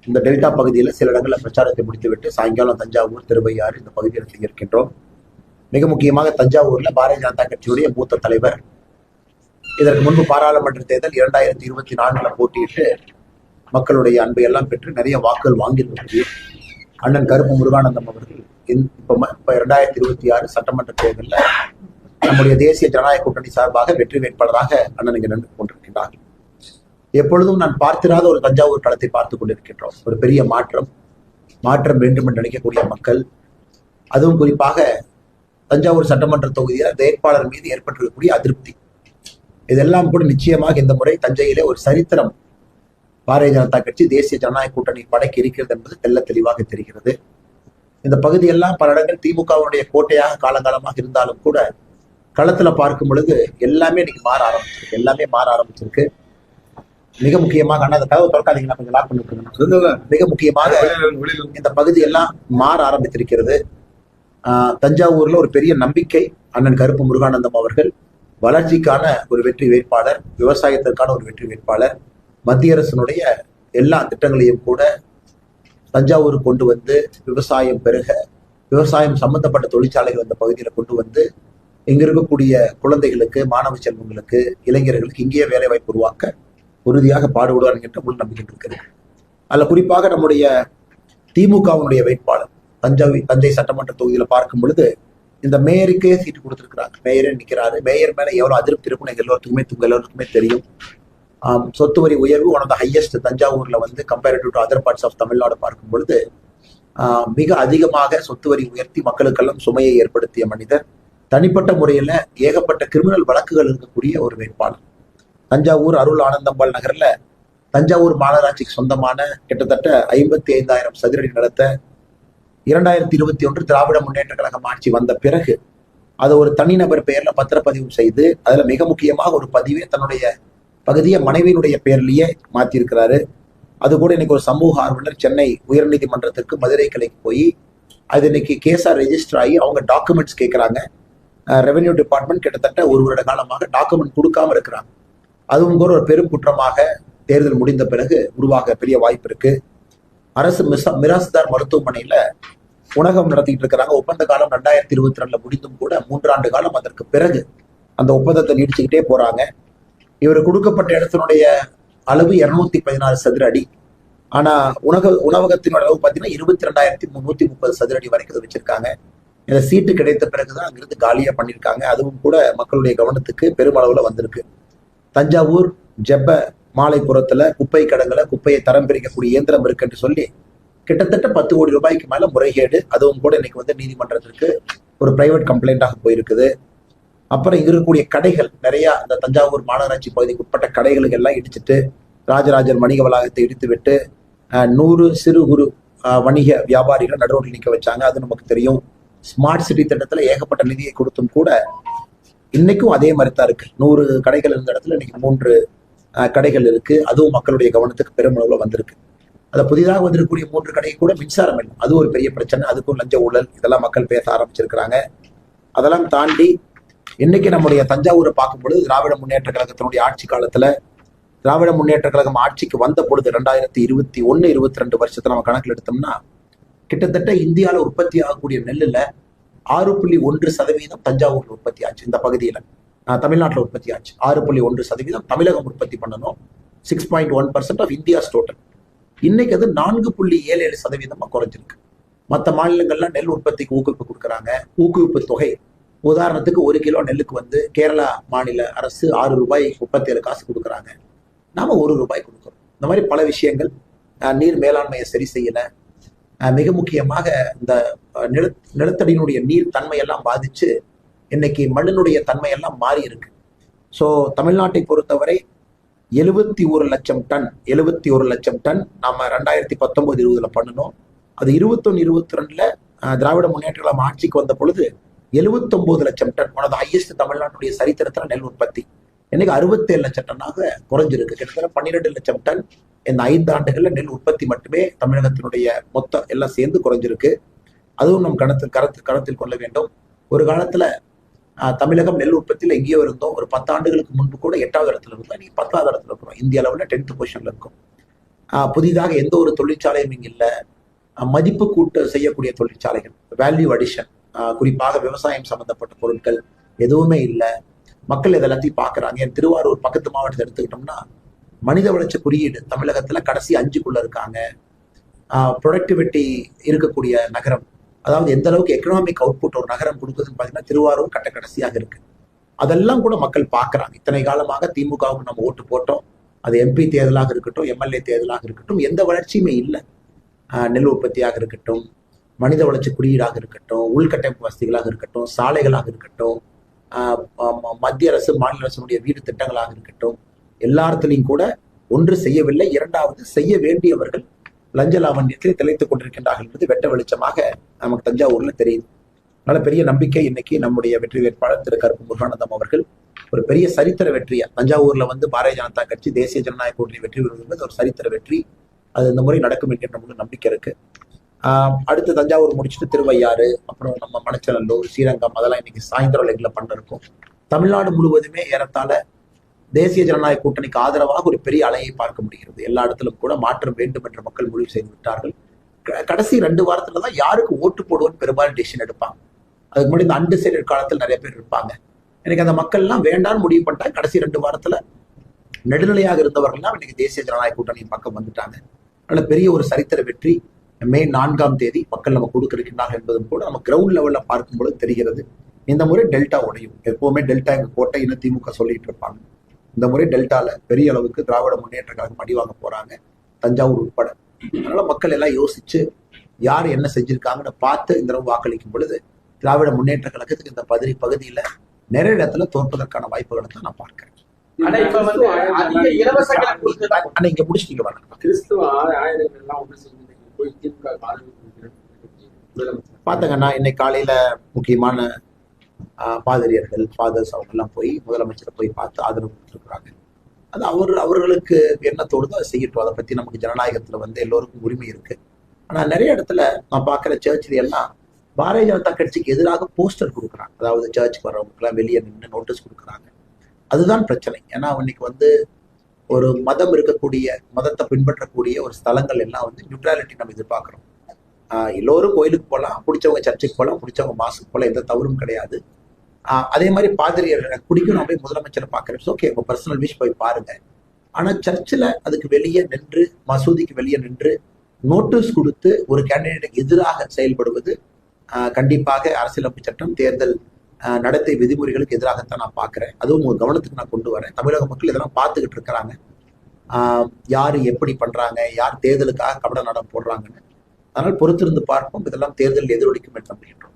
இந்த டெல்டா பகுதியில் சில இடங்களில் பிரச்சாரத்தை முடித்துவிட்டு சாயங்காலம் தஞ்சாவூர், திருவையாறு இந்த பகுதியில் இருக்கின்றோம். மிக முக்கியமாக தஞ்சாவூர்ல பாரதிய ஜனதா கட்சியுடைய மூத்த தலைவர் இதற்கு முன்பு பாராளுமன்ற தேர்தல் 2024 போட்டியிட்டு மக்களுடைய அன்பை எல்லாம் பெற்று நிறைய வாக்குகள் வாங்கியிருக்கக்கூடிய அண்ணன் கருப்பு முருகானந்தம் அவர்கள் இப்ப 2026 சட்டமன்ற தேர்தலில் நம்முடைய தேசிய ஜனநாயக கூட்டணி சார்பாக வெற்றி வேட்பாளராக அண்ணன் இங்கு நின்று கொண்டிருக்கின்றார். எப்பொழுதும் நான் பார்த்திராத ஒரு தஞ்சாவூர் களத்தை பார்த்துக் கொண்டிருக்கின்றோம். ஒரு பெரிய மாற்றம் வேண்டும் என்று நினைக்கக்கூடிய மக்கள், அதுவும் குறிப்பாக தஞ்சாவூர் சட்டமன்ற தொகுதியில் வேட்பாளர் மீது ஏற்பட்டிருக்கக்கூடிய அதிருப்தி, இதெல்லாம் கூட நிச்சயமாக இந்த முறை தஞ்சையிலே ஒரு சரித்திரம் பாரதிய ஜனதா கட்சி தேசிய ஜனநாயக கூட்டணி படைக்கு இருக்கிறது என்பது தெல்ல தெளிவாக தெரிகிறது. இந்த பகுதியெல்லாம் பல இடங்கள் திமுகவுடைய கோட்டையாக காலங்காலமாக இருந்தாலும் கூட களத்துல பார்க்கும் பொழுது எல்லாமே இன்னைக்கு மாற ஆரம்பிச்சிருக்கு. மிக முக்கியமாக அந்த கதவு திறக்காதீங்கன்னா கொஞ்சம் லாக் பண்ணிட்டு, மிக முக்கியமாக இந்த பகுதி எல்லாம் மாற ஆரம்பித்திருக்கிறது. தஞ்சாவூர்ல ஒரு பெரிய நம்பிக்கை அண்ணன் கருப்பு முருகானந்தம் அவர்கள் வளர்ச்சிக்கான ஒரு வெற்றி வேட்பாளர், விவசாயத்திற்கான ஒரு வெற்றி வேட்பாளர். மத்திய அரசினுடைய எல்லா திட்டங்களையும் கூட தஞ்சாவூருக்கு கொண்டு வந்து விவசாயம் பெருக, விவசாயம் சம்பந்தப்பட்ட தொழிற்சாலைகள் அந்த பகுதியில் கொண்டு வந்து இங்க இருக்கக்கூடிய குழந்தைகளுக்கு, மாணவ செல்வங்களுக்கு, இளைஞர்களுக்கு இங்கேயே வேலை வாய்ப்பு உருவாக்க உறுதியாக பாடுபடுவார் என்ற முழு நம்பிக்கை இருக்கிறது. அதில் குறிப்பாக நம்முடைய திமுகவுடைய வேட்பாளர் தஞ்சை சட்டமன்ற தொகுதியில பார்க்கும் பொழுது இந்த மேயருக்கே சீட்டு கொடுத்திருக்கிறாங்க. மேயரே நிற்கிறாரு. மேயர் மேல எவ்வளவு அதிருப்தி இருக்குன்னு எல்லாருக்குமே தெரியும். சொத்து வரி உயர்வு ஒன் ஆஃப் த ஹையஸ்ட் தஞ்சாவூர்ல வந்து comparative to other parts of Tamil Nadu பார்க்கும் பொழுது மிக அதிகமாக சொத்து வரி உயர்த்தி மக்களுக்கெல்லாம் சுமையை ஏற்படுத்திய மனிதர். தனிப்பட்ட முறையில ஏகப்பட்ட கிரிமினல் வழக்குகள் இருக்கக்கூடிய ஒரு வேட்பாளர். தஞ்சாவூர் அருள் ஆனந்தம்பாள் நகர்ல தஞ்சாவூர் மாநகராட்சிக்கு சொந்தமான கிட்டத்தட்ட 55,000 சதுரடி நிலத்தை 2021 திராவிட முன்னேற்ற கழகம் ஆட்சி வந்த பிறகு அதை ஒரு தனிநபர் பெயர்ல பத்திரப்பதிவு செய்து அதுல மிக முக்கியமாக ஒரு பதிவே தன்னுடைய பகுதியை மனைவியினுடைய பெயர்லயே மாத்திருக்கிறாரு. அது கூட இன்னைக்கு ஒரு சமூக ஆர்வலர் சென்னை உயர்நீதிமன்றத்திற்கு மதுரை கிளைக்கு போய் அது இன்னைக்கு கேஸா ரெஜிஸ்டர் ஆகி அவங்க டாக்குமெண்ட்ஸ் கேட்கிறாங்க. ரெவென்யூ டிபார்ட்மெண்ட் கிட்டத்தட்ட ஒரு வருட காலமாக டாக்குமெண்ட் கொடுக்காம இருக்கிறாங்க. அதுவும் கூட ஒரு பெரும் குற்றமாக தேர்தல் முடிந்த பிறகு உருவாக பெரிய வாய்ப்பு இருக்கு. அரசு மிராஸ்தார் மருத்துவமனையில உணவகம் நடத்திட்டு இருக்கிறாங்க. ஒப்பந்த காலம் 2022 முடிந்தும் கூட 3 ஆண்டு காலம் அதற்கு பிறகு அந்த ஒப்பந்தத்தை நீடிச்சுக்கிட்டே போறாங்க. இவர் கொடுக்கப்பட்ட இடத்தினுடைய அளவு 216 சதுர அடி. ஆனா உணவகத்தினோட அளவு பார்த்தீங்கன்னா 22,330 சதுர அடி வரைக்கும் வச்சிருக்காங்க. இந்த சீட்டு கிடைத்த பிறகுதான் அங்கிருந்து காலியா பண்ணியிருக்காங்க. அதுவும் கூட மக்களுடைய கவனத்துக்கு பெருமளவுல வந்திருக்கு. தஞ்சாவூர் ஜெப்ப மாலைப்புறத்துல குப்பை கடங்களை குப்பையை தரம் பிரிக்கக்கூடிய இயந்திரம் இருக்குன்னு சொல்லி கிட்டத்தட்ட 10 கோடி ரூபாய்க்கு மேல முறைகேடு, அதுவும் கூட இன்னைக்கு வந்து நீதிமன்றத்திற்கு ஒரு பிரைவேட் கம்ப்ளைண்டாக போயிருக்குது. அப்புறம் இங்க இருக்கக்கூடிய கடைகள் நிறைய அந்த தஞ்சாவூர் மாநகராட்சி பகுதிக்கு உட்பட்ட கடைகளுக்கு எல்லாம் இடிச்சுட்டு ராஜராஜர் வணிக வளாகத்தை இடித்து விட்டு 100 சிறு குறு வணிக வியாபாரிகள் நடுரோட்டில் நிற்க வச்சாங்க. அது நமக்கு தெரியும். ஸ்மார்ட் சிட்டி திட்டத்துல ஏகப்பட்ட நிதியை கொடுத்தும் கூட இன்னைக்கும் அதே மாதிரி தான் இருக்கு. 100 கடைகள் இருந்த இடத்துல இன்னைக்கு 3 கடைகள் இருக்கு. அதுவும் மக்களுடைய கவனத்துக்கு பெருமளவுல வந்திருக்கு. அதை புதிதாக வந்திருக்கக்கூடிய 3 கடைக்கு கூட மின்சாரம் இல்லை. அது ஒரு பெரிய பிரச்சனை. அதுக்கும் லஞ்ச ஊழல் இதெல்லாம் மக்கள் பேச ஆரம்பிச்சிருக்கிறாங்க. அதெல்லாம் தாண்டி இன்னைக்கு நம்முடைய தஞ்சாவூரை பார்க்கும் பொழுது திராவிட முன்னேற்ற கழகத்தினுடைய ஆட்சி காலத்துல திராவிட முன்னேற்ற கழகம் ஆட்சிக்கு வந்த பொழுது 2021-22 வருஷத்துல நம்ம கணக்கில் எடுத்தோம்னா கிட்டத்தட்ட இந்தியாவில் உற்பத்தி ஆகக்கூடிய நெல்லுல 6.1% தஞ்சாவூர்ல உற்பத்தி ஆச்சு. இந்த பகுதியில தமிழ்நாட்டில் உற்பத்தி ஆச்சு. 6.1% தமிழகம் உற்பத்தி பண்ணணும். 6.1% ஆஃப் இந்தியாஸ் டோட்டல். இன்னைக்கு அது 4.77% குறைஞ்சிருக்கு. மற்ற மாநிலங்கள்லாம் நெல் உற்பத்திக்கு ஊக்குவிப்பு கொடுக்குறாங்க. ஊக்குவிப்பு தொகை உதாரணத்துக்கு 1 கிலோ நெல்லுக்கு வந்து கேரளா மாநில அரசு 6 ரூபாய் 37 காசு கொடுக்குறாங்க. நாம 1 ரூபாய் கொடுக்குறோம். இந்த மாதிரி பல விஷயங்கள். நீர் மேலாண்மையை சரி செய்யல. மிக முக்கியமாக இந்த நிலத்தடியினுடைய நீர் தன்மையெல்லாம் பாதிச்சு இன்னைக்கு மண்ணினுடைய தன்மையெல்லாம் மாறி இருக்கு. ஸோ தமிழ்நாட்டை பொறுத்தவரை 71 லட்சம் டன் நாம 2019-20 பண்ணணும். அது 21-22 திராவிட முன்னேற்ற கழகம் ஆட்சிக்கு வந்த பொழுது 79 லட்சம் tonne. One of the highest தமிழ்நாட்டுடைய சரித்திரத்துல நெல் உற்பத்தி. இன்னைக்கு 67 லட்சம் டன்னாக குறைஞ்சிருக்கு. கிட்டத்தட்ட 12 லட்சம் டன் இந்த 5 ஆண்டுகள்ல நெல் உற்பத்தி மட்டுமே தமிழகத்தினுடைய மொத்தம் எல்லாம் சேர்ந்து குறைஞ்சிருக்கு. அதுவும் நம் கருத்தில் கொள்ள வேண்டும். ஒரு காலத்துல தமிழகம் நெல் உற்பத்தியில எங்கேயோ இருந்தோம். ஒரு 10 ஆண்டுகளுக்கு முன்பு கூட 8வது இடத்துல இருந்தோம். இன்னைக்கு 10வது இடத்துல இருக்கிறோம். இந்திய அளவுல 10th பொசிஷன்ல இருக்கும். புதிதாக எந்த ஒரு தொழிற்சாலையும் இங்கே இல்லை. மதிப்பு கூட்டு செய்யக்கூடிய தொழிற்சாலைகள், வேல்யூ அடிஷன், குறிப்பாக விவசாயம் சம்பந்தப்பட்ட பொருட்கள் எதுவுமே இல்லை. மக்கள் இதெல்லாத்தையும் பார்க்குறாங்க. என் திருவாரூர் பக்கத்து மாவட்டத்தை எடுத்துக்கிட்டோம்னா மனித வளர்ச்சி குறியீடு தமிழகத்துல கடைசி 5க்குள்ள இருக்காங்க. ப்ரொடக்டிவிட்டி இருக்கக்கூடிய நகரம், அதாவது எந்த அளவுக்கு எக்கனாமிக் அவுட்புட் ஒரு நகரம் கொடுக்குதுன்னு பார்த்தீங்கன்னா திருவாரூர் கடைசியாக இருக்கு. அதெல்லாம் கூட மக்கள் பார்க்குறாங்க. இத்தனை காலமாக திமுகவுக்கு நம்ம ஓட்டு போட்டோம். அது எம்பி தேர்தலாக இருக்கட்டும், எம்எல்ஏ தேர்தலாக இருக்கட்டும், எந்த வளர்ச்சியுமே இல்லை. நெல் உற்பத்தியாக இருக்கட்டும், மனித வளர்ச்சி குறியீடாக இருக்கட்டும், உள்கட்டமைப்பு வசதிகளாக இருக்கட்டும், சாலைகளாக இருக்கட்டும், மத்திய அரசு மாநில அரசுடைய வீடு திட்டங்களாக இருக்கட்டும், எல்லாத்திலையும் கூட ஒன்று செய்யவில்லை. இரண்டாவது, செய்ய வேண்டியவர்கள் லஞ்ச லாவண்யத்தில் திளைத்துக் கொண்டிருக்கின்றார்கள் என்பது வெட்ட வெளிச்சமாக நமக்கு தஞ்சாவூர்ல தெரியுது. அதனால பெரிய நம்பிக்கை இன்னைக்கு நம்முடைய வெற்றி வேட்பாளர் திரு கருப்பு முருகானந்தம் அவர்கள் ஒரு பெரிய சரித்திர வெற்றியா தஞ்சாவூர்ல பாரதிய ஜனதா கட்சி தேசிய ஜனநாயக கூட்டணி வெற்றி பெறுவது ஒரு சரித்திர வெற்றி. அது இந்த முறை நடக்கும் என்கின்ற நம்மளுக்கு நம்பிக்கை இருக்கு. அடுத்து தஞ்சாவூர் முடிச்சுட்டு திருவையாறு, அப்புறம் நம்ம மணச்சநல்லூர், ஸ்ரீரங்கம், அதெல்லாம் இன்னைக்கு சாயந்தரம் லெக்ல பண்ண இருக்கும். தமிழ்நாடு முழுவதுமே ஏறத்தாழ தேசிய ஜனநாயக கூட்டணிக்கு ஆதரவாக ஒரு பெரிய அலையை பார்க்க முடிகிறது. எல்லா இடத்திலும் கூட மாற்றம் வேண்டும் என்று மக்கள் முடிவு செய்து விட்டார்கள். கடைசி 2 வாரத்துல தான் யாருக்கு ஓட்டு போடுவோன்னு பெரும்பாலும் டிசிஷன் எடுப்பாங்க. அதுக்கு முன்னாடி இந்த அன்டிசைடட் காலத்தில் நிறைய பேர் இருப்பாங்க. எனக்கு அந்த மக்கள் எல்லாம் வேண்டான்னு முடிவு பண்ணிட்டாங்க. கடைசி 2 வாரத்துல நடுநிலையாக இருந்தவர்கள்லாம் இன்னைக்கு தேசிய ஜனநாயக கூட்டணியின் பக்கம் வந்துட்டாங்க. அதனால பெரிய ஒரு சரித்திர வெற்றி மே 4ஆம் தேதி மக்கள் நம்ம கொடுக்கிருக்கின்றார்கள் என்பதும் கூட நம்ம கிரவுண்ட் லெவல்ல பார்க்கும் பொழுது தெரிகிறது. இந்த முறை டெல்டா உடையும். எப்பவுமே டெல்டா எங்க கோட்டைன்னு திமுக சொல்லிட்டு இருப்பாங்க. இந்த முறை டெல்டால பெரிய அளவுக்கு திராவிட முன்னேற்ற கழகம் அடி வாங்க போறாங்க, தஞ்சாவூர் உட்பட. அதனால மக்கள் எல்லாம் யோசிச்சு யார் என்ன செஞ்சிருக்காங்கன்னு பார்த்து இந்த தடவை வாக்களிக்கும் பொழுது திராவிட முன்னேற்ற கழகத்துக்கு இந்த பகுதியில நிறைய இடத்துல தோற்பதற்கான வாய்ப்புகளை தான் நான் பார்க்கிறேன். இங்க முடிச்சுட்டு பாத்தங்கன்னா இன்னைக்கு காலையில முக்கியமான பாதிரியர்கள், ஃபாதர்ஸ் அவங்க எல்லாம் போய் முதலமைச்சரை போய் பார்த்து ஆதரவு கொடுத்துருக்குறாங்க. அது அவர்களுக்கு என்ன தோணுதோ அதை செய்யட்டும். அதை பத்தி நமக்கு ஜனநாயகத்துல எல்லோருக்கும் உரிமை இருக்கு. ஆனா நிறைய இடத்துல நான் பார்க்குற சர்ச்சில் எல்லாம் பாரதிய ஜனதா கட்சிக்கு எதிராக போஸ்டர் கொடுக்குறாங்க. அதாவது சர்ச்சுக்கு வர்றவங்களுக்குலாம் வெளியே நின்று நோட்டீஸ் கொடுக்குறாங்க. அதுதான் பிரச்சனை. ஏன்னா இன்னைக்கு ஒரு மதம் இருக்கக்கூடிய, மதத்தை பின்பற்றக்கூடிய ஒரு ஸ்தலங்கள் எல்லாம் நியூட்ராலிட்டி நம்ம எதிர்பார்க்கிறோம். எல்லோரும் கோயிலுக்கு போகலாம், பிடிச்சவங்க சர்ச்சுக்கு போகலாம், பிடிச்சவங்க மாசுக்கு போகலாம், எந்த தவறும் கிடையாது. அதே மாதிரி பாதிரியர்கள் குடிக்கும் நான் போய் முதலமைச்சரை பார்க்குறேன். ஓகே, உங்க பர்சனல் விஷ் போய் பாருங்க. ஆனா சர்ச்சில் அதுக்கு வெளியே நின்று, மசூதிக்கு வெளியே நின்று நோட்டீஸ் கொடுத்து ஒரு கேண்டிடேட்டுக்கு எதிராக செயல்படுவது கண்டிப்பாக அரசியலமைப்பு சட்டம், தேர்தல் நடத்தை விதிமுறைகளுக்கு எதிராகத்தான் நான் பார்க்கிறேன். அதுவும் உங்க கவனத்துக்கு நான் கொண்டு வரேன். தமிழக மக்கள் இதெல்லாம் பார்த்துக்கிட்டு இருக்கிறாங்க. யாரு எப்படி பண்றாங்க, யார் தேர்தலுக்காக கபட நடம் போடுறாங்கன்னு. அதனால் பொறுத்திருந்து பார்ப்போம். இதெல்லாம் தேர்தல் எதிரொலிக்கும் என்று நம்புகின்றோம்.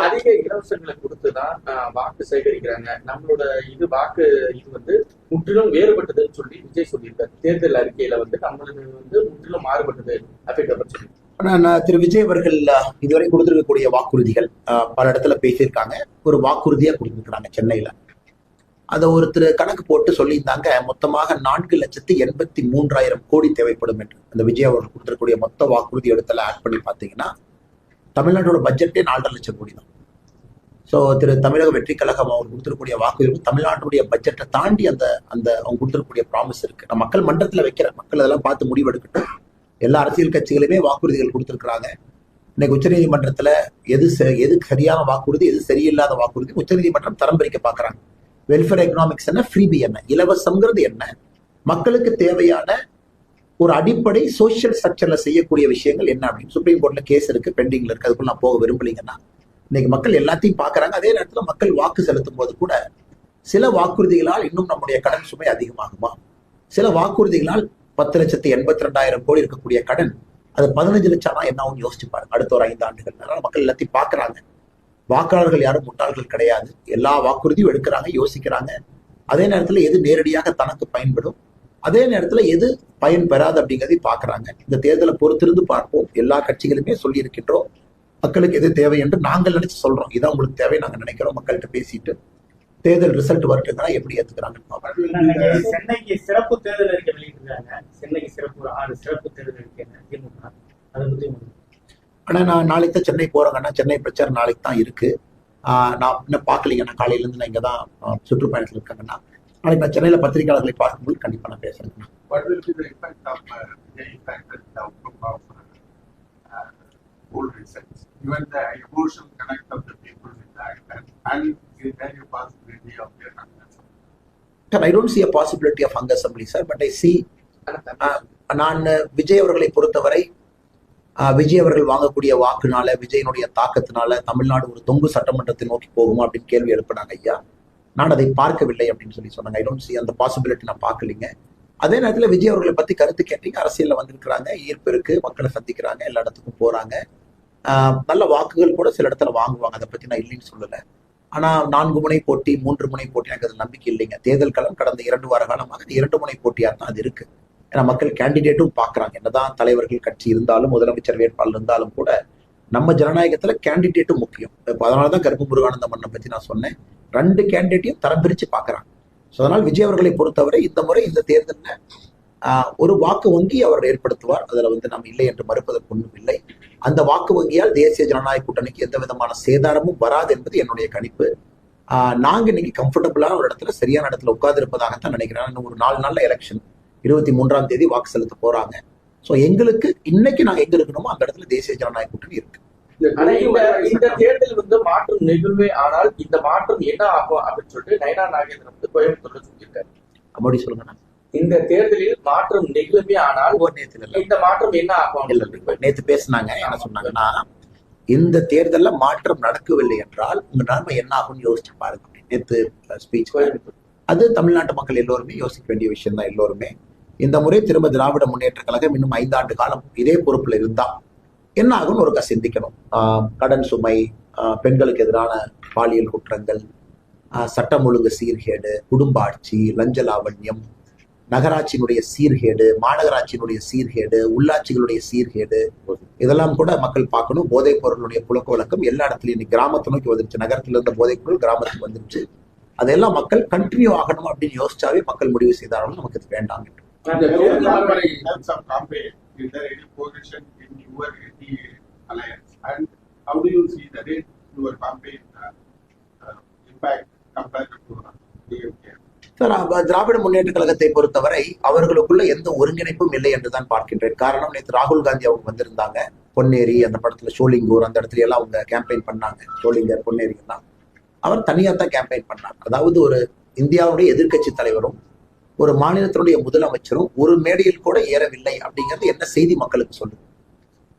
அதிக இலவசங்களை கொடுத்துதான் வாக்கு சேகரிக்கிறாங்க. நம்மளோட வாக்கு முற்றிலும் வேறுபட்டதுன்னு சொல்லி விஜய் சொல்லியிருக்காரு. தேர்தல் அறிக்கையில நம்மளுக்கு முற்றிலும் மாறுபட்டது அப்படின்னு சொல்லி. ஆனா திரு விஜய் அவர்கள் இதுவரை கொடுத்திருக்கக்கூடிய வாக்குறுதிகள் பல இடத்துல பேசியிருக்காங்க. ஒரு வாக்குறுதியா கொடுத்திருக்கிறாங்க சென்னையில. அதை ஒருத்தர் கணக்கு போட்டு சொல்லியிருந்தாங்க, மொத்தமாக 4,83,000 கோடி தேவைப்படும் என்று. அந்த விஜய் அவர்கள் கொடுத்திருக்கக்கூடிய மொத்த வாக்குறுதி இடத்துல ஆட் பண்ணி பார்த்தீங்கன்னா தமிழ்நாட்டோட பட்ஜெட்டே 4.5 லட்சம் கோடி தான். ஸோ திரு தமிழக வெற்றி கழகம் அவங்க கொடுத்திருக்கக்கூடிய வாக்குறுதி தமிழ்நாட்டுடைய பட்ஜெட்டை தாண்டி அந்த அவங்க கொடுத்திருக்கக்கூடிய ப்ராமிஸ் இருக்கு. நான் மக்கள் மன்றத்துல வைக்கிற மக்கள் அதெல்லாம் பார்த்து முடிவெடுக்கட்டும். எல்லா அரசியல் கட்சிகளுமே வாக்குறுதிகள் கொடுத்திருக்கிறாங்க. இன்னைக்கு உச்சநீதிமன்றத்துல எது சரியான வாக்குறுதி, எது சரியில்லாத வாக்குறுதி உச்சநீதிமன்றம் தரம் பிரிக்க பாக்குறாங்க. வெல்ஃபேர் எக்கனாமிக்ஸ் என்ன, ஃப்ரீபி என்ன, இலவசம்ங்கிறது என்ன, மக்களுக்கு தேவையான ஒரு அடிப்படை சோசியல் ஸ்ட்ரக்சர்ல செய்யக்கூடிய விஷயங்கள் என்ன அப்படின்னு சுப்ரீம் கோர்ட்ல கேஸ் இருக்கு, பெண்டிங்ல இருக்கு. அதுக்குள்ள நான் போக விரும்பலீங்கன்னா இன்னைக்கு மக்கள் எல்லாத்தையும் பாக்குறாங்க. அதே நேரத்துல மக்கள் வாக்கு செலுத்தும் போது கூட சில வாக்குறுதிகளால் இன்னும் நம்முடைய கடன் சுமை அதிகமாகுமா, சில வாக்குறுதிகளால் 10,82,000 கோடி இருக்கக்கூடிய கடன் அது 15 லட்சம் தான் என்ன ஆகும் யோசிச்சு பாருங்க அடுத்த ஒரு 5 ஆண்டுகள். அதனால மக்கள் எல்லாத்தையும் பாக்குறாங்க. வாக்காளர்கள் யாரும் முட்டாள்கள் கிடையாது. எல்லா வாக்குறுதியும் எடுக்கிறாங்க, யோசிக்கிறாங்க. அதே நேரத்துல எது நேரடியாக தனக்கு பயன்படும், அதே நேரத்துல எது பயன் பெறாது அப்படிங்கிறதை பாக்குறாங்க. இந்த தேர்தலை பொறுத்திருந்து பார்ப்போம். எல்லா கட்சிகளுமே சொல்லி இருக்கின்றோம் மக்களுக்கு எது தேவை என்று நாங்கள் நினைச்சு சொல்றோம். இதான் உங்களுக்கு தேவை நாங்க நினைக்கிறோம். மக்கள்கிட்ட பேசிட்டு தேர்தல் ரிசல்ட் வரட்டுங்கன்னா எப்படி ஏத்துக்கிறாங்க. சென்னைக்கு சிறப்பு தேர்தல் அறிக்கை வெளியிட்டிருக்காங்க. சென்னைக்கு சிறப்பு 6 சிறப்பு தேர்தல் அறிக்கை. அதை பத்தி ஆனா நான் நாளைக்கு தான் சென்னை போறேங்கன்னா, சென்னை பிரச்சாரம் நாளைக்கு தான் இருக்கு. நான் இன்னும் பார்க்கலீங்கன்னா, காலையில இருந்து நான் இங்கதான் சுற்றுப்பயணத்தில் இருக்காங்கன்னா, நாளைக்கு நான் சென்னையில பத்திரிகையாளர்களை பார்க்கும்போது கண்டிப்பா நான் பேசுறேன். what will be the effect of the effect and the outcome of poll results? Given the emotional connect of the people with that, and is there a possibility of their congress? Sir, I don't see a possibility of hung assembly, sir, but I see நான் விஜய் அவர்களை பொறுத்தவரை விஜய் அவர்கள் வாங்கக்கூடிய வாக்குனால, விஜயனுடைய தாக்கத்தினால தமிழ்நாடு ஒரு தொங்கு சட்டமன்றத்தை நோக்கி போகுமா அப்படின்னு கேள்வி எழுப்பினாங்க ஐயா. நான் அதை பார்க்கவில்லை அப்படின்னு சொன்னாங்க. ஐ டோன்ட் சி அந்த பாசிபிலிட்டி நான் பார்க்கலிங்க. அதே நேரத்தில் விஜய் அவர்களை பத்தி கருத்து கேட்டீங்க. அரசியல்ல வந்திருக்கிறாங்க, ஈர்ப்பு இருக்கு, மக்களை சந்திக்கிறாங்க, எல்லா இடத்துக்கும் போறாங்க, நல்ல வாக்குகள் கூட சில இடத்துல வாங்குவாங்க. அதை பத்தி நான் இல்லைன்னு சொல்லலை. ஆனா 4 முனை போட்டி 3 முனை போட்டி எனக்கு அது நம்பிக்கை இல்லைங்க. தேர்தல் களம் கடந்த 2 வார காலமாக 2 முனை போட்டியா தான் அது இருக்கு. ஏன்னா மக்கள் கேண்டிடேட்டும் பாக்குறாங்க. என்னதான் தலைவர்கள் கட்சி இருந்தாலும், முதலமைச்சர் வேட்பாளர் இருந்தாலும் கூட நம்ம ஜனநாயகத்துல கேண்டிடேட்டும் முக்கியம். அதனாலதான் கருப்பு முருகானந்த மன்னனை பத்தி நான் சொன்னேன். 2 கேண்டிடேட்டையும் தரம் பிரிச்சு பாக்குறாங்க. அதனால் விஜய் அவர்களை பொறுத்தவரை இந்த முறை இந்த தேர்தலில் ஒரு வாக்கு வங்கி அவர் ஏற்படுத்துவார். அதுல நம்ம இல்லை என்று மறுப்பதற்கு ஒன்றும் இல்லை. அந்த வாக்கு வங்கியால் தேசிய ஜனநாயக கூட்டணிக்கு எந்த விதமான சேதாரமும் வராது என்பது என்னுடைய கணிப்பு. நாங்க இன்னைக்கு கம்ஃபர்டபுளான ஒரு இடத்துல, சரியான இடத்துல உட்கார்ந்து இருப்பதாகத்தான் நினைக்கிறேன். இன்னும் ஒரு 4 நாள்ல எலெக்ஷன், 23ஆம் தேதி வாக்கு செலுத்த போறாங்க. ஸோ எங்களுக்கு இன்னைக்கு நாங்க எங்க இருக்கணுமோ அந்த இடத்துல தேசிய ஜனநாயக கூட்டணி இருக்கு. ஆனா இந்த தேர்தல் மாற்றம் நிகழ்வே, ஆனால் இந்த மாற்றம் என்ன ஆகும் அப்படின்னு சொல்லிட்டு நயனா நாகேந்திரன் கோயம்புத்தூர்ல சொல்லியிருக்காரு. அப்படி சொல்லுங்க. இந்த தேர்தலில் மாற்றம் நிகழ்வே, ஆனால் இந்த மாற்றம் என்ன ஆகும்? நேத்து பேசினாங்க. என்ன சொன்னாங்கன்னா, இந்த தேர்தல்ல மாற்றம் நடக்கவில்லை என்றால் உங்க நிலைமை என்ன ஆகும்னு யோசிச்சு பாருங்க. நேத்து ஸ்பீச் அது தமிழ்நாட்டு மக்கள் எல்லோருமே யோசிக்க வேண்டிய விஷயம் தான். எல்லோருமே இந்த முறை திரும்ப திராவிட முன்னேற்ற கழகம் இன்னும் 5 ஆண்டு காலம் இதே பொறுப்புல இருந்தா என்ன ஆகும்னு ஒரு சிந்திக்கணும். கடன் சுமை, பெண்களுக்கு எதிரான பாலியல் குற்றங்கள், சட்டம் ஒழுங்கு சீர்கேடு, குடும்ப ஆட்சி, லஞ்ச லாவண்யம், நகராட்சியினுடைய சீர்கேடு, மாநகராட்சியினுடைய சீர்கேடு, உள்ளாட்சிகளுடைய சீர்கேடு, இதெல்லாம் கூட மக்கள் பார்க்கணும். போதைப் பொருளுடைய புழக்க வழக்கம் எல்லா இடத்துலையும் இன்னைக்கு கிராமத்தை நோக்கி வந்துருச்சு. நகரத்துல இருந்த போதைப் பொருள் கிராமத்துக்கு வந்துருச்சு. அதெல்லாம் மக்கள் கண்டினியூ ஆகணும் அப்படின்னு யோசிச்சாவே மக்கள் முடிவு செய்தாலும் நமக்கு இது வேண்டாம். In terms of campaign, is there any position in your alliance, and how do you see that in your campaign impact compared to DMK? Sir, திராவிட முன்னேற்ற கழகத்தை பொறுத்தவரை அவர்களுக்குள்ள எந்த ஒருங்கிணைப்பும் இல்லை என்றுதான் பார்க்கின்றேன். காரணம், நேற்று ராகுல் காந்தி அவங்க வந்திருந்தாங்க. பொன்னேரி அந்த படத்துல ஷோலிங்கூர் அந்த இடத்துல எல்லாம் அவங்க கேம்பெயின் பண்ணாங்க. ஷோலிங்கர், பொன்னேரி எல்லாம் அவர் தனியா தான் கேம்பெயின் பண்ணாங்க. அதாவது ஒரு இந்தியாவுடைய எதிர்கட்சி தலைவரும் ஒரு மாநிலத்தினுடைய முதலமைச்சரும் ஒரு மேடையில் கூட ஏறவில்லை அப்படிங்கிறது என்ன செய்தி மக்களுக்கு சொல்லுது?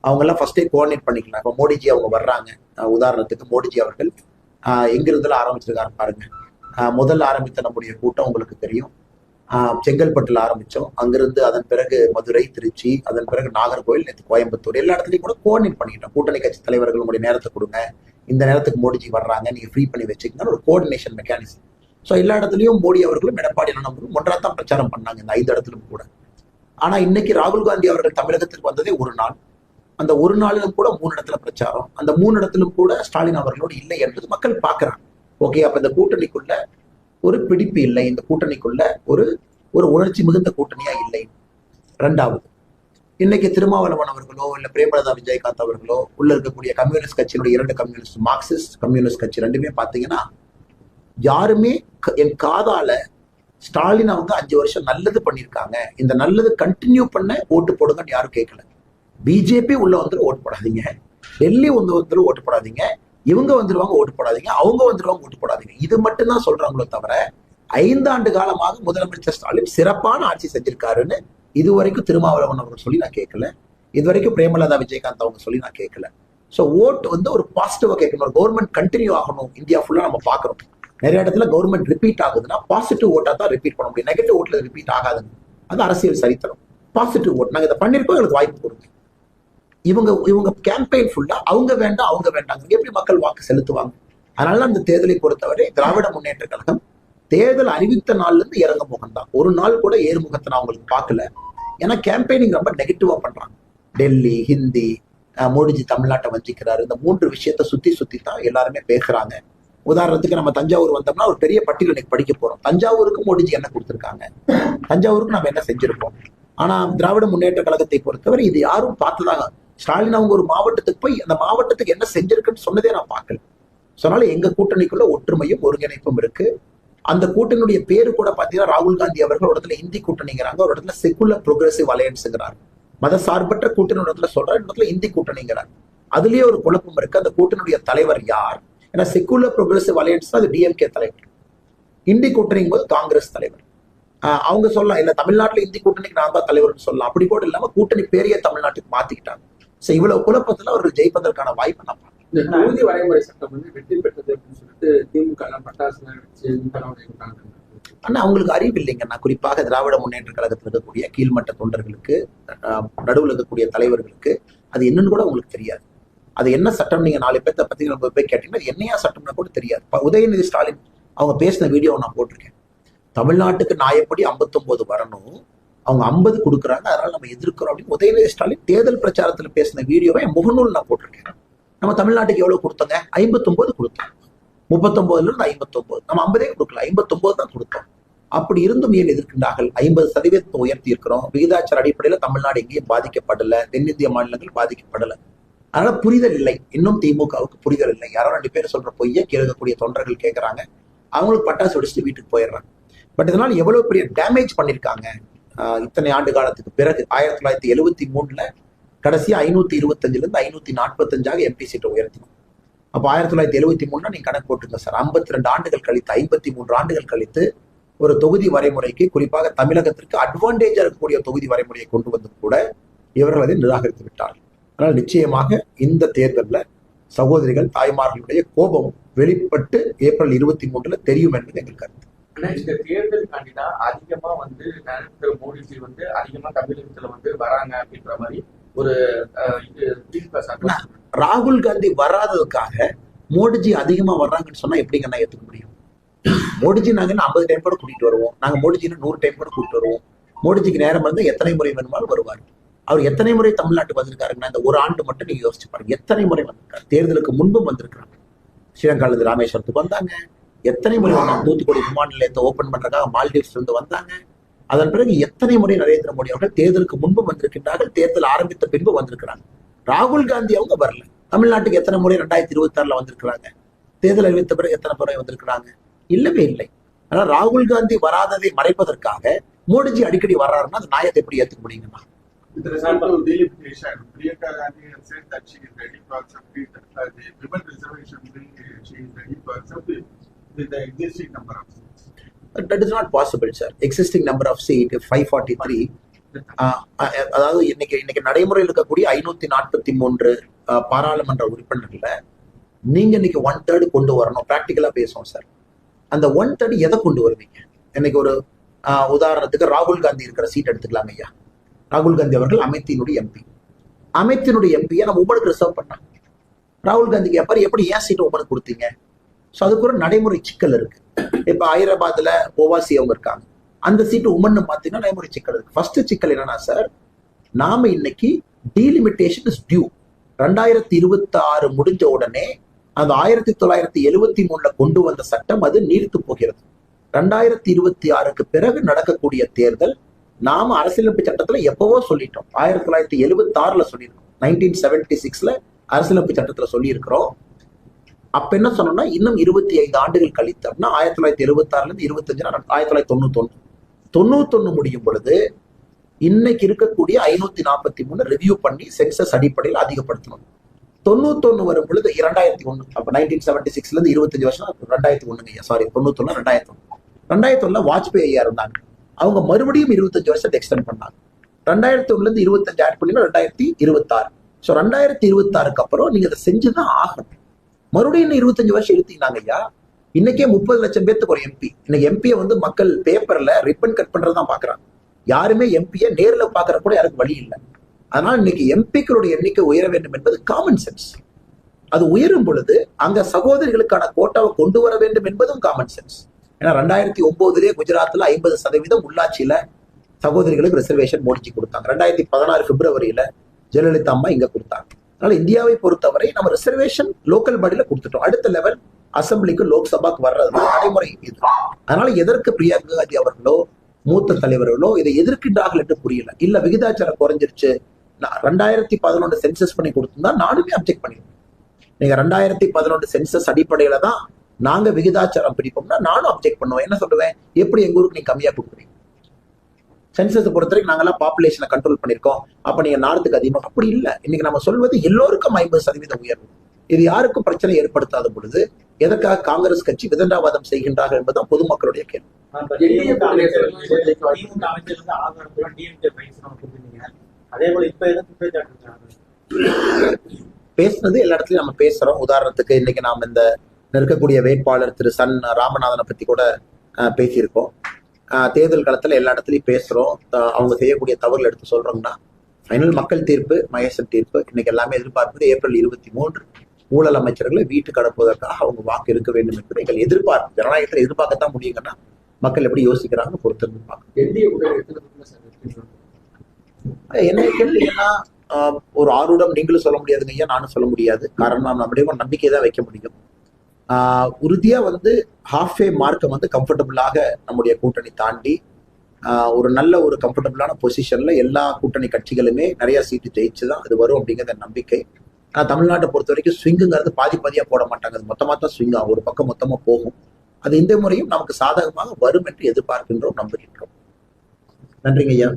அவங்க எல்லாம் ஃபர்ஸ்டே கோஆர்டினேட் பண்ணிக்கலாம். இப்போ மோடிஜி அவங்க வர்றாங்க. உதாரணத்துக்கு மோடிஜி அவர்கள் எங்கிருந்துலாம் ஆரம்பிச்சிருக்காரு பாருங்க. முதல்ல ஆரம்பித்த நம்முடைய கூட்டம் உங்களுக்கு தெரியும், செங்கல்பட்டுல ஆரம்பிச்சோம். அங்கிருந்து அதன் பிறகு மதுரை, திருச்சி, அதன் பிறகு நாகர்கோவில், நேற்று கோயம்புத்தூர். எல்லா இடத்துலையும் கூட கோஆர்டினேட் பண்ணிட்டோம். கூட்டணி கட்சி தலைவர்கள் உங்களுடைய நேரத்தை கொடுங்க, இந்த நேரத்துக்கு மோடிஜி வர்றாங்க, நீங்க ஃப்ரீ பண்ணி வச்சுக்கங்க, ஒரு கோஆர்டினேஷன் மெக்கானிசம். ஸோ எல்லா இடத்துலையும் மோடி அவர்களும் எடப்பாடி அவர்களும் ஒன்றாக தான் பிரச்சாரம் பண்ணாங்க இந்த 5 இடத்திலும் கூட. ஆனா இன்னைக்கு ராகுல் காந்தி அவர்கள் தமிழகத்திற்கு வந்ததே ஒரு நாள். அந்த ஒரு நாளிலும் கூட 3 இடத்துல பிரச்சாரம். அந்த 3 இடத்திலும் கூட ஸ்டாலின் அவர்களோடு இல்லை என்பது மக்கள் பார்க்கிறாங்க. ஓகே, அப்ப இந்த கூட்டணிக்குள்ள ஒரு பிடிப்பு இல்லை, இந்த கூட்டணிக்குள்ள ஒரு உணர்ச்சி மிகுந்த கூட்டணியா இல்லை. 2வது, இன்னைக்கு திருமாவளவன் அவர்களோ இல்ல பிரேமலதா விஜயகாந்த் அவர்களோ உள்ள இருக்கக்கூடிய கம்யூனிஸ்ட் கட்சியினுடைய 2 கம்யூனிஸ்ட், மார்க்சிஸ்ட் கம்யூனிஸ்ட் கட்சி ரெண்டுமே பாத்தீங்கன்னா யாருமே என் காதால ஸ்டாலின் அவங்க 5 வருஷம் நல்லது பண்ணியிருக்காங்க, இந்த நல்லது கண்டினியூ பண்ண ஓட்டு போடுங்கன்னு யாரும் கேட்கல. பிஜேபி உள்ள வந்துடும் ஓட்டு போடாதீங்க, டெல்லி வந்துடும் ஓட்டு போடாதீங்க, இவங்க வந்துருவாங்க ஓட்டு போடாதீங்க, அவங்க வந்துருவாங்க ஓட்டு போடாதீங்க, இது மட்டும்தான் சொல்றாங்களோ தவிர 5 ஆண்டு காலமாக முதலமைச்சர் ஸ்டாலின் சிறப்பான ஆட்சி செஞ்சிருக்காருன்னு இதுவரைக்கும் திருமாவளவன் அவர்கள் சொல்லி நான் கேட்கல. இதுவரைக்கும் பிரேமலதா விஜயகாந்த் அவங்க சொல்லி நான் கேட்கல. ஸோ ஓட்டு ஒரு பாசிட்டிவா கேட்கணும். கவர்மெண்ட் கண்டினியூ ஆகணும். இந்தியா ஃபுல்லா நம்ம பாக்குறோம். நிறைய இடத்துல கவர்மெண்ட் ரிப்பீட் ஆகுதுன்னா பாசிட்டிவ் ஓட்டா தான் ரிப்பீட் பண்ண முடியும். நெகட்டிவ் ஓட்ல ரிப்பீட் ஆகாதுங்க. அது அரசியல் சரித்திரம். பாசிட்டிவ் ஓட் நாங்க இதை பண்ணிருக்கோம், எங்களுக்கு வாய்ப்பு கொடுங்க. இவங்க கேம்பெயின் ஃபுல்லா அவங்க வேண்டாம் அவங்க வேண்டாங்க, எப்படி மக்கள் வாக்கு செலுத்துவாங்க? அதனால அந்த தேர்தலை பொறுத்தவரை திராவிட முன்னேற்ற கழகம் தேர்தல் அறிவித்த நாள்ல இருந்து இறங்க முகம் தான். ஒரு நாள் கூட ஏறுமுகத்தை நான் அவங்களுக்கு பார்க்கல. ஏன்னா கேம்பெயினிங் ரொம்ப நெகட்டிவா பண்றாங்க. டெல்லி, ஹிந்தி, மோடிஜி தமிழ்நாட்டை வஞ்சிக்கிறாரு, இந்த 3 விஷயத்த சுத்தி தான் எல்லாருமே பேசுறாங்க. உதாரணத்துக்கு நம்ம தஞ்சாவூர் வந்தோம்னா ஒரு பெரிய பட்டியல் இன்னைக்கு படிக்க போறோம். தஞ்சாவூருக்கு மோடிஜி என்ன கொடுத்திருக்காங்க, தஞ்சாவூருக்கு நம்ம என்ன செஞ்சிருப்போம். ஆனா திராவிட முன்னேற்ற கழகத்தை பொறுத்தவரை இது யாரும் பார்த்துதாங்க. ஸ்டாலின் அவங்க ஒரு மாவட்டத்துக்கு போய் அந்த மாவட்டத்துக்கு என்ன செஞ்சிருக்குன்னு சொன்னதே நான் பார்க்கல. அதனால எங்க கூட்டணிக்குள்ள ஒற்றுமையும் ஒருங்கிணைப்பும் இருக்கு. அந்த கூட்டணியுடைய பேரு கூட பாத்தீங்கன்னா ராகுல் காந்தி அவர்கள் ஒரு இடத்துல இந்தி கூட்டணிங்கிறாங்க, ஒரு இடத்துல செக்குலர் ப்ரோக்ரசிவ் அலையன்ஸ்ங்கிறார். மத சார்பற்ற கூட்டணி ஒரு இடத்துல சொல்றாரு, இந்த இடத்துல இந்தி கூட்டணிங்கிறார். அதுலயே ஒரு குழப்பம் இருக்கு. அந்த கூட்டணியுடைய தலைவர் யார்? ஏன்னா செக்குலர் ப்ரோக்ரசிவ் அலையன்ஸ் அது டிஎம்கே தலைவர், இந்தி கூட்டணிங்கும் போது காங்கிரஸ் தலைவர். அவங்க சொல்லலாம் இல்ல தமிழ்நாட்டுல இந்தி கூட்டணிக்கு நான் தான் தலைவர்னு சொல்லலாம். அப்படி கூட இல்லாம கூட்டணி பேரையே தமிழ்நாட்டுக்கு மாத்திக்கிட்டாங்க. சோ இவ்வளவு குழப்பத்துல அவர்கள் ஜெயிப்பதற்கான வாய்ப்பு நான் பார்க்கிறேன். இந்த தொகுதி வரைமுறை சட்டம் வந்து வெற்றி பெற்றது அப்படின்னு சொல்லிட்டு திமுக பட்டாசு வச்சு ஆனா அவங்களுக்கு அறிவு இல்லைங்க. நான் குறிப்பாக திராவிட முன்னேற்ற கழகத்தில் இருக்கக்கூடிய கீழ்மட்ட தொண்டர்களுக்கு, நடுவில் இருக்கக்கூடிய தலைவர்களுக்கு அது என்னன்னு கூட உங்களுக்கு தெரியாது. அது என்ன சட்டம் நீங்க 4 பேர்த்த பத்தி நம்ம போய் கேட்டீங்கன்னா அது என்னையா சட்டம்னா கூட தெரியாது. உதயநிதி ஸ்டாலின் அவங்க பேசின வீடியோ நான் போட்டிருக்கேன். தமிழ்நாட்டுக்கு நாயப்படி 59 வரணும், அவங்க 50 கொடுக்குறாங்க, அதனால நம்ம எதிர்க்கிறோம் அப்படின்னு உதயநிதி ஸ்டாலின் தேர்தல் பிரச்சாரத்துல பேசின வீடியோவை முகநூல் நான் போட்டிருக்கேன். நம்ம தமிழ்நாட்டுக்கு எவ்வளவு கொடுத்தோங்க? 59 கொடுத்தோம். 39ல இருந்து 59, நம்ம 50 கொடுக்கல, 59 தான் கொடுத்தோம். அப்படி இருந்தும் ஏன் எதிர்க்கின்றார்கள்? 50% உயர்த்தி இருக்கிறோம். விகிதாச்சார அடிப்படையில தமிழ்நாடு எங்கேயும் பாதிக்கப்படல, தென்னிந்திய மாநிலங்கள் பாதிக்கப்படல. அதனால புரிதல் இல்லை, இன்னும் திமுகவுக்கு புரிதல் இல்லை. யாரோ 2 பேர் சொல்ற பொய்யை கேட்கக்கூடிய தொண்டர்கள் கேட்கறாங்க, அவங்களுக்கு பட்டாசு வெடிச்சுட்டு வீட்டுக்கு போயிடுறாங்க. பட் இதனால எவ்வளவு பெரிய டேமேஜ் பண்ணிருக்காங்க இத்தனை ஆண்டு காலத்துக்கு பிறகு. 1973ல கடைசியா 525ல இருந்து 545 எம்பி சீட்டை உயர்த்தினோம். அப்ப 1973 நீங்க கணக்கு போட்டுங்க சார், 52 ஆண்டுகள் கழித்து, 53 ஆண்டுகள் கழித்து ஒரு தொகுதி வரைமுறைக்கு, குறிப்பாக தமிழகத்திற்கு அட்வான்டேஜா இருக்கக்கூடிய தொகுதி வரைமுறையை கொண்டு வந்து கூட இவர்கள் அதை நிராகரித்து விட்டார்கள். அதனால் நிச்சயமாக இந்த தேர்தலில் சகோதரிகள் தாய்மார்களுடைய கோபம் வெளிப்பட்டு ஏப்ரல் 23 தெரியும் என்பது எங்கள் கருத்து. ஆனா இந்த தேர்தலுக்காண்டி தான் அதிகமா வந்து நரேந்திர மோடிஜி வந்து அதிகமா தமிழகத்துல வந்து வராங்க அப்படின்ற மாதிரி ஒரு ராகுல் காந்தி வராததுக்காக மோடிஜி அதிகமா வர்றாங்கன்னு சொன்னா எப்படிங்க நான் ஏத்துக்க முடியும்? மோடிஜி நாங்க 50 டைம் கூட கூட்டிட்டு வருவோம், நாங்க மோடிஜி 100 டைம் கூட கூட்டிட்டு வருவோம். மோடிஜிக்கு நேரம் வந்து எத்தனை முறை வேணுமாலும் வருவார். அவர் எத்தனை முறை தமிழ்நாட்டுக்கு வந்திருக்காருன்னா இந்த ஒரு ஆண்டு மட்டும் நீங்க யோசிச்சு பாருங்க, எத்தனை முறை வந்திருக்காரு. தேர்தலுக்கு முன்பும் வந்திருக்கிறாங்க, ஸ்ரீலங்கால ராமேஸ்வரத்துக்கு வந்தாங்க, எத்தனை முறை வந்தாங்க, தூத்துக்குடி விமான நிலையத்தை ஓபன் பண்றதுக்காக மால்டீவ்ஸ்ல இருந்து வந்தாங்க. அதன் பிறகு எத்தனை முறை நரேந்திர மோடி அவர்கள் தேர்தலுக்கு முன்பு வந்திருக்கின்றார்கள், தேர்தல் ஆரம்பித்த பின்பு வந்திருக்கிறாங்க. ராகுல் காந்தி அவங்க வரல. தமிழ்நாட்டுக்கு எத்தனை முறை 2026ல வந்திருக்கிறாங்க, தேர்தல் அறிவித்த பிறகு எத்தனை முறை வந்திருக்கிறாங்க? இல்லவே இல்லை. ஆனா ராகுல் காந்தி வராததை மறைப்பதற்காக மோடிஜி அடிக்கடி வர்றாருன்னா அந்த நாயத்தை எப்படி ஏத்துக்க முடியுங்கன்னா? With respect to delimitation, Priyanka Gandhi has said that she is ready to accept it, the women reservation bill, she is ready to accept it with the existing number of seats. That is not possible, sir. Existing number of seat 543. அதாவது இன்னைக்கு நடைமுறையில் இருக்கக்கூடிய 543 பாராளுமன்ற உறுப்பினர்கள நீங்க இன்னைக்கு 1/3 கொண்டு வரணும். பிராக்டிக்கலா பேசுவோம் சார். அந்த 1/3 எதை கொண்டு வருவீங்க? இன்னைக்கு ஒரு உதாரணத்துக்கு ராகுல் காந்தி இருக்கிற சீட் எடுத்துக்கலாம் ஐயா. ராகுல் காந்தி அவர்கள் அமேத்தியினுடைய எம்பி. அமேத்தியினுடைய எம்பியை நம்ம உமனுக்கு ரிசர்வ் பண்ணோம். ராகுல் காந்திக்கு எப்படி ஏன் சீட்டை உமனுக்கு கொடுத்தீங்க? ஸோ அதுக்கு ஒரு நடைமுறை சிக்கல் இருக்கு. இப்ப ஹைதராபாத்ல ஓவாசி அவங்க இருக்காங்க, அந்த சீட்டு உமன் மாத்தினா நடைமுறை சிக்கல் இருக்கு. ஃபர்ஸ்ட் சிக்கல் என்னன்னா சார், நாம இன்னைக்கு டீலிமிட்டேஷன் இஸ் டியூ. 2026 முடிஞ்ச உடனே அந்த 1973ல கொண்டு வந்த சட்டம் அது நீடித்து போகிறது. 2026க்கு பிறகு நடக்கக்கூடிய தேர்தல் நாம அரசியலமைப்பு சட்டத்துல எப்பவோ சொல்லிட்டோம். 1976ல சொல்லியிருக்கோம், 1976ல அரசியலமைப்பு சட்டத்துல சொல்லி இருக்கிறோம். அப்ப என்ன சொன்னோம்னா இன்னும் 25 ஆண்டுகள் கழித்தோம்னா 1976ல இருந்து 25 1991 முடியும் பொழுது இன்னைக்கு இருக்கக்கூடிய 543 ரிவ்யூ பண்ணி சென்சஸ் அடிப்படையில் அதிகப்படுத்தணும். 91 வரும் பொழுது 2001, அப்ப 1976ல இருந்து 25 வருஷம் 2001, சாரி 91 2001 வாஜ்பாய் ஐயா இருந்தாங்க, அவங்க மறுபடியும் 25 வருஷத்தை எக்ஸ்டெண்ட் பண்ணாங்க. 2001ல இருந்து 25 ஆட் பண்ணி 2026. ஸோ 2026க்கு அப்புறம் நீங்க அதை செஞ்சுதான் ஆகணும். மறுபடியும் 25 வருஷம் இழுத்தீங்கன்னாங்க ஐயா. இன்னைக்கே 30 லட்சம் பேருக்கு ஒரு எம்பி. இன்னைக்கு எம்பியை வந்து மக்கள் பேப்பர்ல ரிப்பன் கட் பண்றதுதான் பாக்குறாங்க. யாருமே எம்பியை நேர்ல பாக்குற கூட யாருக்கு வழி இல்லை. அதனால இன்னைக்கு எம்பிக்களுடைய எண்ணிக்கை உயர வேண்டும் என்பது காமன் சென்ஸ். அது உயரும் பொழுது அங்க சகோதரிகளுக்கான கோட்டாவை கொண்டு வர வேண்டும் என்பதும் காமன் சென்ஸ். ஏன்னா 2009 குஜராத்ல 50% உள்ளாட்சியில சகோதரிகளுக்கு ரிசர்வேஷன் மோடிஜி கொடுத்தாங்க. 2016 பிப்ரவரியில ஜெயலலிதா அம்மா இங்க கொடுத்தாங்க. அதனால இந்தியாவை பொறுத்தவரை நம்ம ரிசர்வேஷன் லோக்கல் பாடியில கொடுத்துட்டோம். அடுத்த லெவல் அசம்பிளிக்கு லோக்சபாக்கு வர்றது நடைமுறை இது. அதனால எதற்கு பிரியங்கா காந்தி அவர்களோ மூத்த தலைவர்களோ இதை எதிர்க்கின்றார்கள் என்று புரியல. இல்ல விகிதாச்சாரம் குறைஞ்சிருச்சு, 2011 சென்சஸ் பண்ணி கொடுத்திருந்தா நானுமே அப்ஜெக்ட் பண்ணிருக்கேன். நீங்க 2011 சென்சஸ் அடிப்படையில தான் நாங்க விகிதாச்சாரம் பிடிப்போம்னா நானும் அப்ஜெக்ட் பண்ணுவேன். என்ன சொல்லுவேன், எப்படி எங்க ஊருக்கு நீங்க கம்மியா கொடுக்குறீங்க? சென்சஸ் பொறுத்த வரைக்கும் நாங்கெல்லாம் பாப்புலேஷனை கண்ட்ரோல் பண்ணிருக்கோம், அப்ப நீங்க நார்த்துக்கு அதிகமாக. அப்படி இல்லை. இன்னைக்கு நம்ம சொல்வது எல்லோருக்கும் 50% உயர்வு. இது யாருக்கும் பிரச்சனை ஏற்படுத்தாத பொழுது எதற்காக காங்கிரஸ் கட்சி விதண்டாவாதம் செய்கின்றார்கள் என்பதுதான் பொதுமக்களுடைய கேள்வி. அதே போல இப்ப எதுவும் குற்றச்சாட்டு பேசுனது எல்லா இடத்துலயும் நம்ம பேசுறோம். உதாரணத்துக்கு இன்னைக்கு நாம இந்த இருக்கக்கூடிய வேட்பாளர் திரு சன் ராமநாதனை பத்தி கூட பேசியிருக்கோம். தேர்தல் காலத்துல எல்லா இடத்துலயும் பேசுறோம். அவங்க செய்யக்கூடிய தவறுகள் எடுத்து சொல்றோம்னா ஃபைனல் மக்கள் தீர்ப்பு, மகேசன் தீர்ப்பு. இன்னைக்கு எல்லாமே எதிர்பார்ப்பது ஏப்ரல் 23 ஊழல் அமைச்சர்களை வீட்டுக்கு அனுப்புவதற்காக அவங்க வாக்கு இருக்க வேண்டும் என்று எங்கள் எதிர்பார்ப்பு. ஜனநாயகத்தில் எதிர்பார்க்கத்தான் முடியுங்கன்னா மக்கள் எப்படி யோசிக்கிறாங்க பொறுத்து பார்க்க. என்ன கேள்வி, ஏன்னா ஒரு ஆர்வம் நீங்களும் சொல்ல முடியாதுங்க ஐயா, நானும் சொல்ல முடியாது. காரணம் நம்முடைய நம்பிக்கை தான் வைக்க முடியும். உறுதியா ஹாஃப் மார்க்கை கம்ஃபர்டபுளாக நம்முடைய கூட்டணி தாண்டி ஒரு நல்ல ஒரு கம்ஃபர்டபுளான பொசிஷன்ல எல்லா கூட்டணி கட்சிகளுமே நிறைய சீட்டு ஜெயிச்சுதான் அது வரும் அப்படிங்கிற நம்பிக்கை. ஆனா தமிழ்நாட்டை பொறுத்த வரைக்கும் ஸ்விங்குங்கிறது பாதியா போட மாட்டாங்க, அது மொத்தமா தான் ஸ்விங் ஆகும், ஒரு பக்கம் மொத்தமா போகும். அது இந்த முறையும் நமக்கு சாதகமாக வரும் என்று எதிர்பார்க்கின்றோம், நம்புகின்றோம். நன்றிங்க ஐயா.